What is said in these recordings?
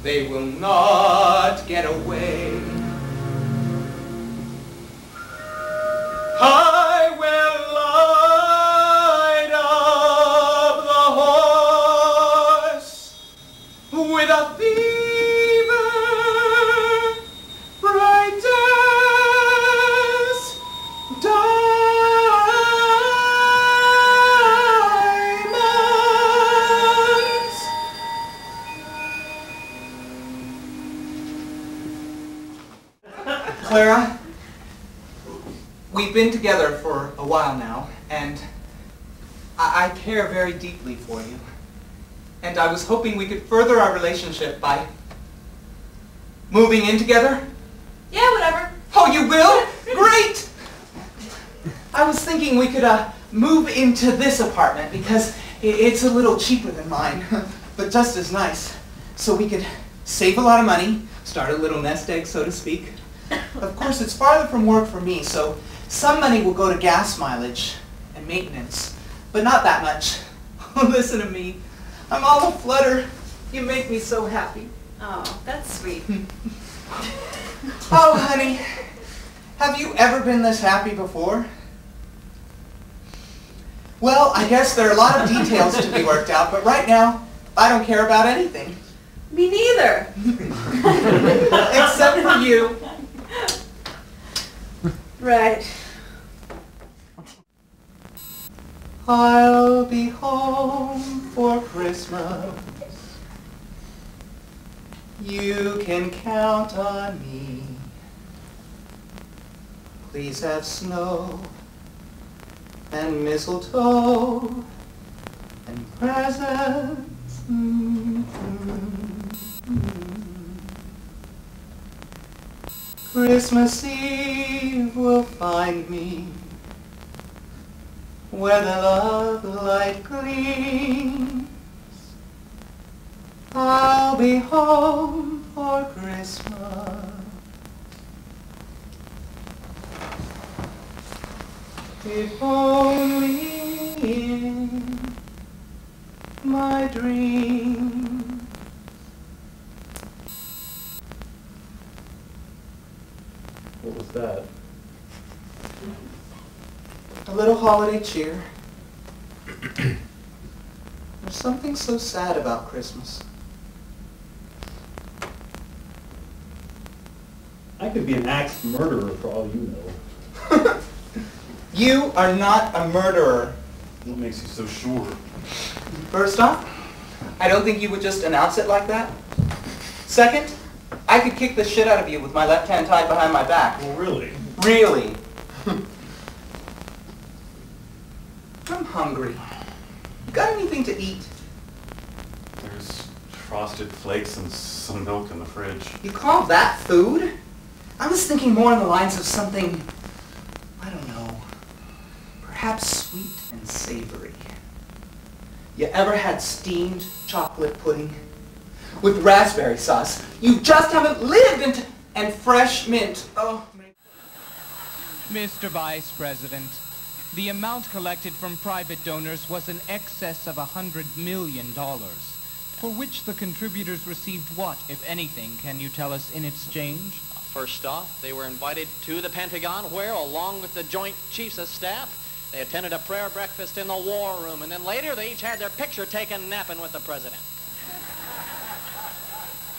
They will not get away. I will light up the horse with a fever bright as diamonds. Clara, we've been together for a while now, and I care very deeply for you. And I was hoping we could further our relationship by moving in together. Yeah, whatever. Oh, you will? Great! I was thinking we could move into this apartment because it's a little cheaper than mine, but just as nice. So we could save a lot of money, start a little nest egg, so to speak. Of course, it's farther from work for me, so some money will go to gas mileage and maintenance, but not that much. Oh, listen to me. I'm all aflutter. You make me so happy. Oh, that's sweet. Oh, honey, have you ever been this happy before? Well, I guess there are a lot of details to be worked out, but right now, I don't care about anything. Me neither. Except for you. Right. I'll be home for Christmas. You can count on me. Please have snow and mistletoe and presents. Christmas Eve will find me where the love light gleams. I'll be home for Christmas. If only in my dreams. What was that? A little holiday cheer. There's something so sad about Christmas. I could be an axe murderer for all you know. You are not a murderer. What makes you so sure? First off, I don't think you would just announce it like that. Second, I could kick the shit out of you with my left hand tied behind my back. Well, really? Really? I'm hungry. You got anything to eat? There's frosted flakes and some milk in the fridge. You call that food? I was thinking more on the lines of something, I don't know, perhaps sweet and savory. You ever had steamed chocolate pudding? With raspberry sauce. You just haven't lived into... And fresh mint. Oh. Mr. Vice President, the amount collected from private donors was in excess of $100 million, for which the contributors received what, if anything, can you tell us, in exchange? First off, they were invited to the Pentagon where, along with the Joint Chiefs of Staff, they attended a prayer breakfast in the War Room, and then later they each had their picture taken napping with the President.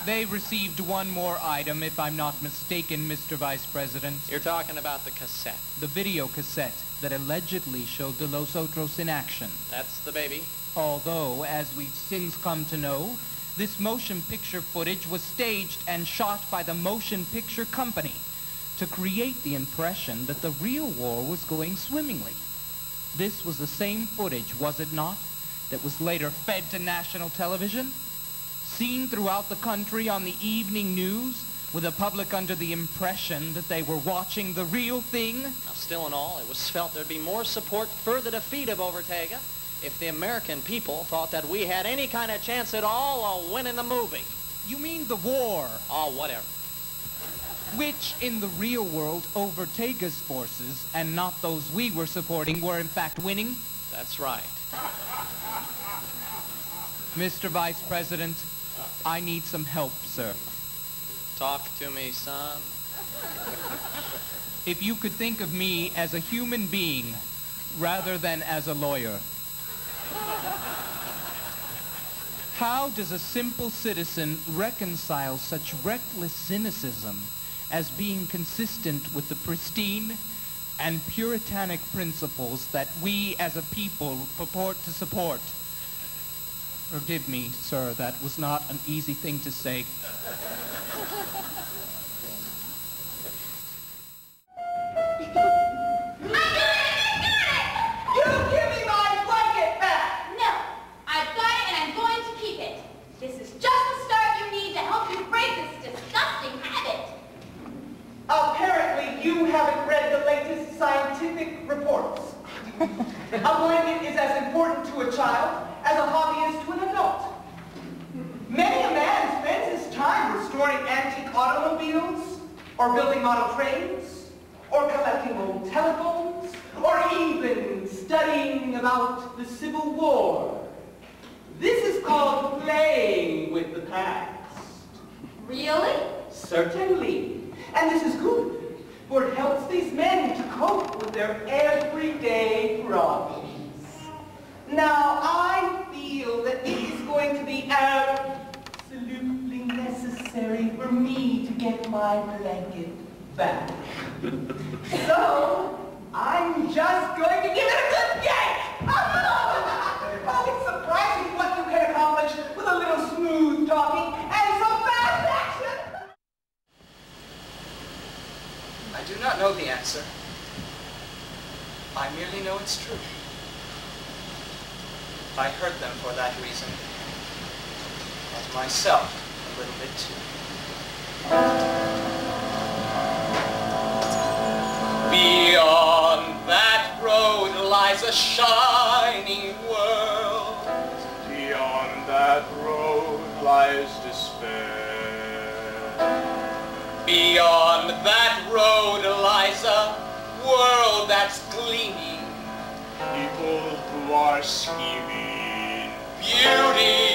They received one more item, if I'm not mistaken, Mr. Vice President. You're talking about the cassette. The video cassette that allegedly showed the Los Otros in action. That's the baby. Although, as we've since come to know, this motion picture footage was staged and shot by the Motion Picture Company to create the impression that the real war was going swimmingly. This was the same footage, was it not, that was later fed to national television, seen throughout the country on the evening news, with the public under the impression that they were watching the real thing. Now, still in all, it was felt there'd be more support for the defeat of Ortega if the American people thought that we had any kind of chance at all of winning the movie. You mean the war? Oh, whatever. Which, in the real world, Ortega's forces, and not those we were supporting, were in fact winning? That's right. Mr. Vice President, I need some help, sir. Talk to me, son. If you could think of me as a human being rather than as a lawyer. How does a simple citizen reconcile such reckless cynicism as being consistent with the pristine and puritanic principles that we as a people purport to support? Forgive me, sir, that was not an easy thing to say. Apparently, you haven't read the latest scientific reports. A blanket is as important to a child as a hobby is to an adult. Many a man spends his time restoring antique automobiles, or building model trains, or collecting old telephones, or even studying about the Civil War. This is called playing with the past. Really? Certainly. And this is good, for it helps these men to cope with their everyday problems. Now, I feel that it is going to be absolutely necessary for me to get my blanket back. So, I'm just going to give it a good yank! Oh, it's surprising what you can accomplish with a little smooth talking and some fast action! I do not know the answer. I merely know it's true. I hurt them for that reason. And myself a little bit too. Beyond that road lies a shining world. Beyond that road lies despair. Beyond that road lies a world that's gleaming. People who are scheming. Beauty